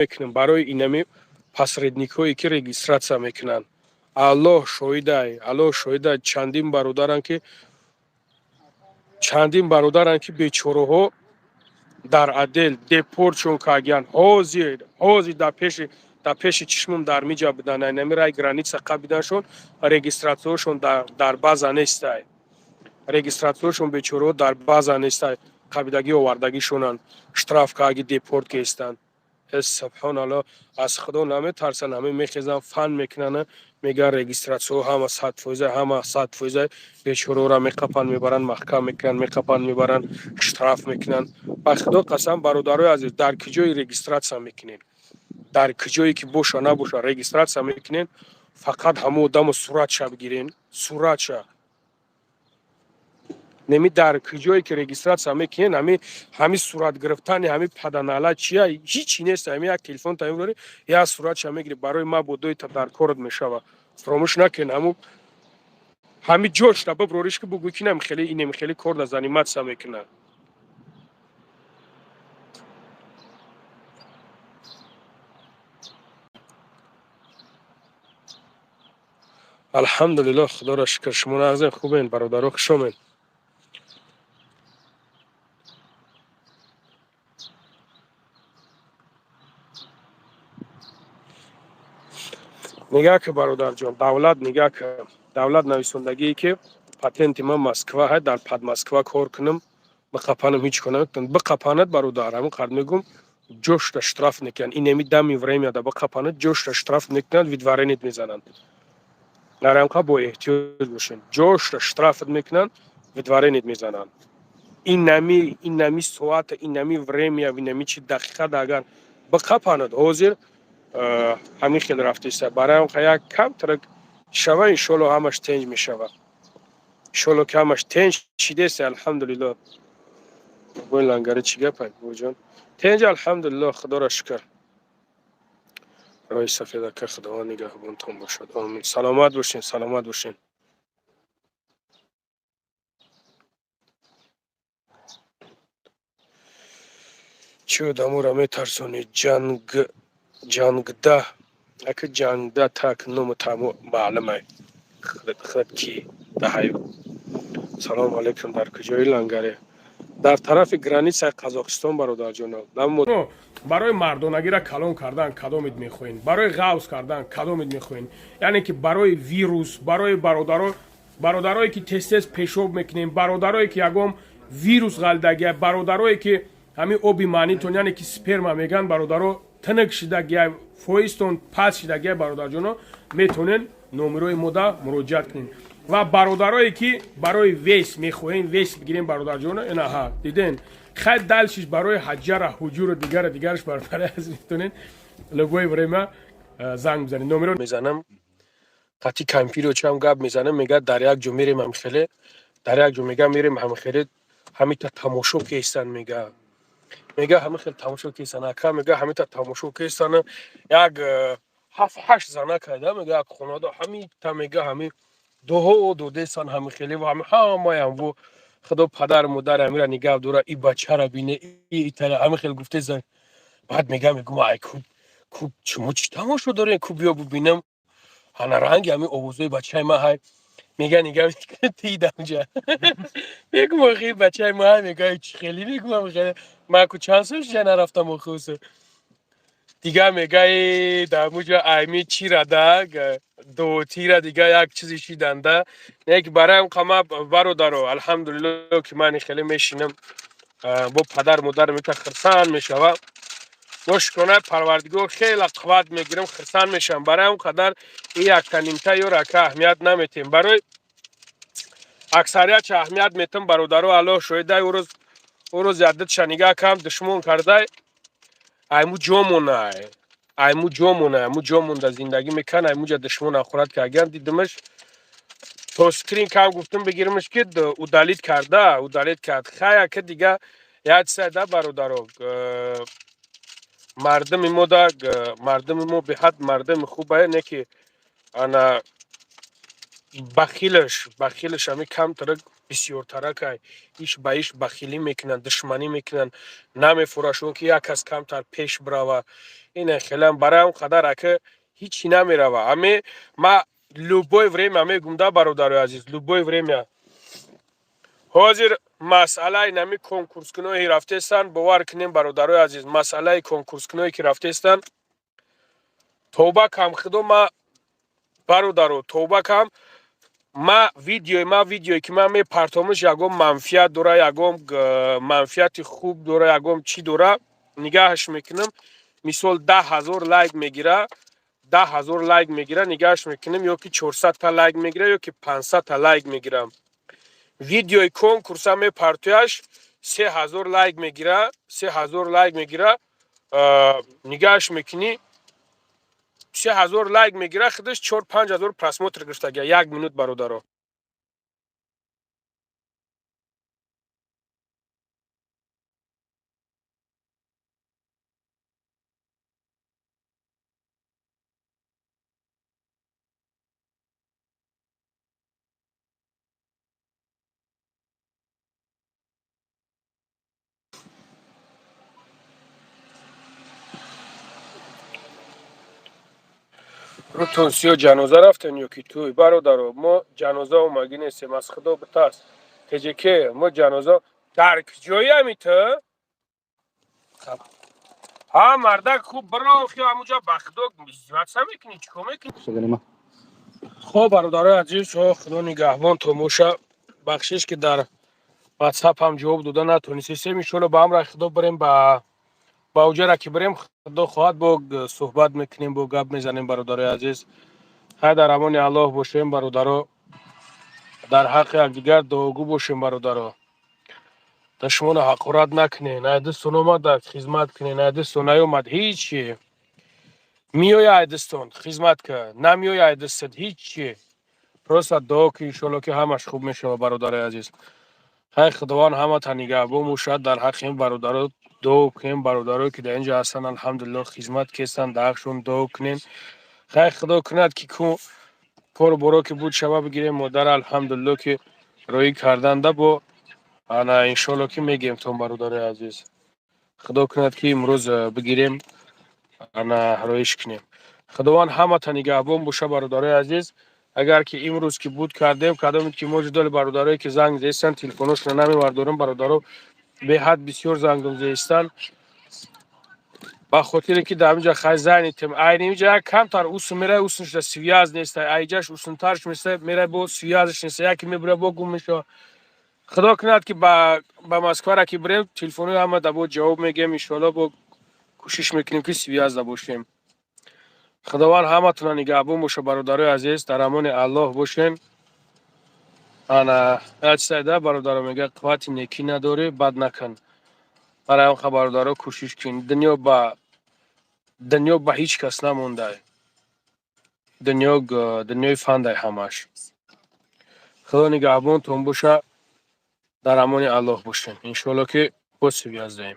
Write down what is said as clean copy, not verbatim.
мекунем барои инами посредникҳое ки регистратсия мекунанд. аллоҳ шоҳидай чандин бародаранд ки бечораҳо дар адел депорт шон карданд. ҳозир дар пеши чишмам дар миҷа буданд. инами рай граница қабиданшон регистратсияшон дар база нестай. регистратсияшон бечораҳо дар база нестай. қабидагӣ овардагишонанд. штрафка аги депорт гестанд. субҳаналлоҳ, аз худо наметарсанд. ҳамин мехезанд фан мекунанд, мегӯянд регистратсияҳо ҳама 100%, бечораҳоро меқапанд, мебаранд маҳкам мекунанд, меқапанд, мебаранд, штраф мекунанд. ба худо қасам, бародарои азиз, дар куҷои регистратсия мекунед? дар куҷое ки боша набоша регистратсия мекунед? фақат ҳамон одамо суратша бигирен, суратша. неми дар куҷое ки регистратсия мекунед, ҳами сурат гирифтани ҳами паданала чия ҳичи нест. ҳами як телефон таъин дорӣ, як суратша мегирӣ, барои мабодоита дар корот мешава. фаромӯш накун, ҳами ҷошта биброриш ки бугӯ ки инем хеле кор да заниматсия мекунад. алҳамдулиллоҳ, худоро шукр. шумо нағзем хубен бародаро, хушомед. нигоҳ ки бародарҷон, давлат нависондагие ки патенти ман Москва ҳай, дар Подмосква кор кунам, биқапанам, ҳеҷ кор накунам. биқапанад бародар, ҳамин қадр мегӯям, ҷошта штраф мекунанд. инеми дами времяда биқапанад, ҷошта штраф мекунанд, видваренит мезананд. нарамқа бо эҳтиёт бошед. ҷошта штрафат мекунанд, видваренит мезананд. инами соата, инами время, инами чи дақиқада агар биқапанад, ҳозир ҳамин хел рафтаиста. барои як камтарак шава, иншоалло ҳамаш тенҷ мешава. иншоалло ки ҳамаш тенҷ шидест. алҳамдулиллоҳ. бой лангари чӣ гапай буҷон? тенҷ, алҳамдулиллоҳ, худоро шукр. рои сафедака худованд нигаҳбонтон бошад. омин. саломат бошен, саломат бошен. чӣ одаморо метарсонед? ҷангда ака ҷангда так ному таъмо маълумай. худ ки даҳаю. салому алайкум. дар куҷои лангаре? дар тарафи границаи Қазоқистон бародарҷоно. барои мардонагиро калон кардан кадомит мехоҳед? барои ғавз кардан кадомит мехоҳед? яъне ки барои вирус, барои бародарое ки тез пешоб мекунем, бародарое ки ягон вирус ғалидагия, бародарое ки ҳамин оби маънитон, яъне ки сперма меган, бародаро тинк шидагия, фоистон пас шидагия, бародарҷоно метонен номерои мода муроҷиат кунед. ва бародарое ки барои вес мехоҳем, вес бигирем, бародарҷоно, ина ҳа диден хай дальшиш барои ҳаҷара ҳуҷуру дигараш барбараи аз метонен любое время занг бизанед. номеро мезанам, қати компютеро чам гап мезанам, мегӯяд дар як ҷо мерем ҳамхеле, дар як ҷо мегӯям мерем ҳамхеле, ҳамита тамошо кестан, мега ҳамин хел тамошо кестан, ака мега ҳамита тамошо кестан, як 7-8 зана кайда, мега як хонада ҳамита мега ҳамин дуҳо додесан, ҳамин хеле ва ҳамаям во худо падар модар амира нигаҳ дора, и бачара бине, итара ҳамин хел гуфтезан. баъд мегӯям ай куб шумо чӣ тамошо дорем, куб биё бубинам ҳанаранги ҳамин овозои бачаи ма ҳай. мега нигаҳ тидамҷа мегӯм охи бачаи ма ҳай, мега чӣ хели мегӯям хеле ман ку чанд сол ҷа нарафтам охуса. дига мега дар муҷа айми чирада дотира дига як чизи шиданда. як бароям қама бародаро, алҳамдулиллоҳ ки ман хеле мешинам, бо падар модар мета хирсан мешава. бо шукронаи парвардигор хеле қувват мегирам, хирсан мешавам. барои он қадар якта нимта ё рака аҳамият наметем. барои аксарият аҳамият метам бародаро. аллоҳ шоҳидай, урӯз яддатша нигаҳ кам душмон кардай, айму ҷо монда зиндагӣ мекан, аймуҷа душмон ахурат кардаган дидимаш. то скрин кам гуфтам бигиримаш ки удалит кард. хая ки дига як сайда бародаро, мардами мо беҳад мардами хубае, не ки ана бахилаш ҳами камтара бисёртаракай, иш ба иш бахилӣ мекунанд, душманӣ мекунанд, намефурашон ки як кас камтар пеш брава, اینه خیلی برای اون قدر که هیچی نمیروه. همه ما любое время میگم برادر عزیز، любое время حاضر مسئله نمی کنکورس کنوی رفته استن. باور کنیم برادر عزیز، مسئله کنکورس کنوی که رفته استن توبه کم خدا ما برادر توبه کم ما ویدیوی که من می پرتامش یگم منفیت دوره، یگم منفیت خوب دوره، یگم چی دوره نگاهش میکنم. مثال 10,000 لایک میگیره، 10,000 لایک میگیره نگاهش میکنم، یا که 400 تا لایک میگیره یا که 500 تا لایک میگیرم. ویدیوی کنکورس هم میپرتویش 3,000 لایک میگیره، 3,000 لایک میگیره نگاهش میکنی 3,000 لایک میگیره خودش 4-5,000 پرسموتر گرفته گه 1 منوت برادر. رو تونسی و جنازه رفتن یا که توی برادر ما جنازه اومگی نیستیم از خدا بترس تجه که ما جنازه درک جایی همیته ها مردک خوب برا خیلی همونجا بخداک میزیوت میکنی چکو میکنی. خب برادر عزیز خدا نگهبان تو موشه بخشش که در واتساپ هم جواب داده نتونستیم ایشالا با هم را خدا بریم با اوجه را که بریم خدا خواهد با صحبت میکنیم با گپ میزنیم برادر عزیز. های در امان الله باشیم برادر، در حق یکدیگر دعاگو باشیم برادر. دشمن حقارت نکنین، ایدستون اومد در خدمت کنین، ایدستون نیومد هیچی میای ایدستون خدمت که نمیای ایدستد هیچی. پروسا دعا که انشالله که همش خوب میشه برادر عزیز. های خداوند همه تا نگهبان باشد در حق این برادر دعا کنین. برادر که در اینجا هستن الحمدلله خدمت کردن در حقشون دعا کنین. خیر خدا کند که کار برو که بود شما بگیریم مادر الحمدلله که روی کردن ده با انا انشالله که میگیم تون برادر عزیز. خدا کند که امروز بگیریم انا رویش کنیم. خداوند همه تا نگهبان باشه برادر عزیز. اگر که امروز که بود کردیم که موجود دل برادرایی که زنگ زدن تلفنش رو نمیوردارم برادرو به حد بسیار زنگ زدن با خاطر که در اینجا خیلی زنیتیم این اینجا کمتر اوس میره اوسش را سویاز نیسته ایجاش اوسن ترش میسته میره با سویازش نیسته یکی میبره با گم میشه. خدا کند که با مسکو را که بریم تلفنی همه دبو جواب میگیم انشالله با کوشش میکنیم که سویاز باشیم. خداوند همه تون نگهبان باشه برادرای عزیز، در امان الله باشین. انا اجساده برادر میگه قوت نیکی نداره بد نکن. برای اون خبردارا کوشش کن. دنیا با هیچ کس نمونده. دنیای فنده همش. خدا نگهبان تون باشه، در امان الله باشین انشالله که با سویاز داریم.